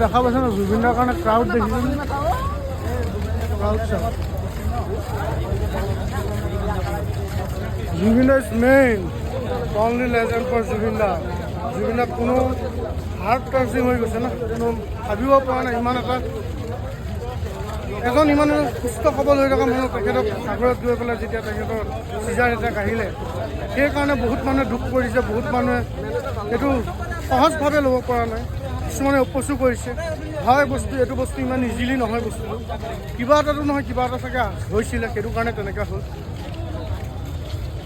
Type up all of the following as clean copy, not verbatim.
দেখা পাইছে না জুবিনৰ কাৰণে ক্ৰাউড দেখিছে Zubeen is main only legend for Zubeen দা কোনো হাৰ্ট টাচিং হৈ গৈছে না কোনো ভাবিব পৰা নাই ইমান এজন ইমান সুস্থ সবল হৈ থকা মানুহ তেখেতক সাগৰত গৈ পেলাই যেতিয়া তেখেতৰ চিজাৰ এটা কাঢ়িলে সেইকাৰণে বহুত মানুহে দুখ কৰিছে বহুত মানুহে এইটো সহজভাৱে ল'ব পৰা নাই কিছুমানে অপচো কৰিছে হয় বস্তু এইটো বস্তু ইমান ইজিলি নহয় বস্তুটো কিবা এটাতো নহয় কিবা এটা চাগে হৈছিলে সেইটো কাৰণে তেনেকুৱা হ'ল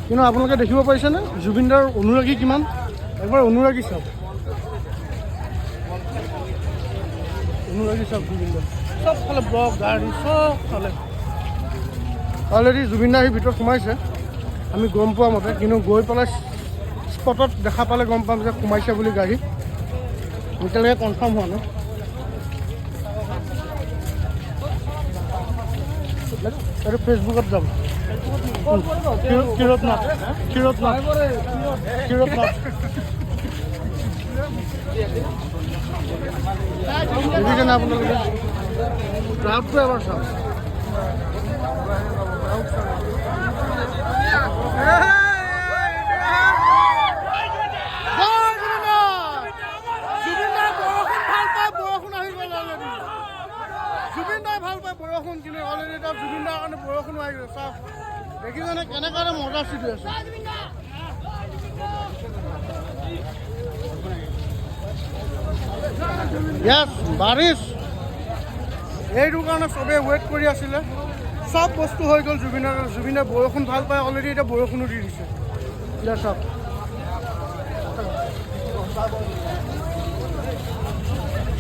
কিন্তু আপোনালোকে দেখিব পাৰিছেনে জুবিনদাৰ অনুৰাগী কিমান একবাৰ অনুৰাগী চাওক জুবিনদাৰ চবফালে ব্লক গাড়ী চবফালে অলৰেডি জুবিনদা আহি ভিতৰত সোমাইছে আমি গম পোৱা মতে কিন্তু গৈ পেলাই স্পটত দেখা পালে গম পাম যে সোমাইছে বুলি গাড়ী এতিয়ালৈকে কনফাৰ্ম হোৱা নাই এইটো ফেচবুকত যাম কিৰত নাথ দেখিছেনে আপোনালোকে ক্ৰাউডটো এবাৰ চাওক জুবিনদাই ভাল পায় বৰষুণ কিন্তু অলৰেডি তাত জুবিনদাৰ কাৰণে বৰষুণ আহি গৈছে চাওক দেখিছেনে কেনেকৈ মজা চিটি আছে য়েছ বাৰিছ এইটো কাৰণে চবেই ৱেইট কৰি আছিলে চব বস্তু হৈ গ'ল জুবিনে বৰষুণ ভাল পায় অলৰেডি এতিয়া বৰষুণো দি দিছে এতিয়া চাওক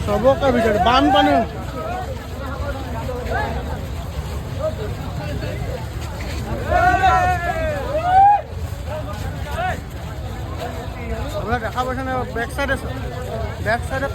চবকে বিচাৰে বানপানী আপনাৰা দেখা পাচ্ছেন ব্যাক সাইডে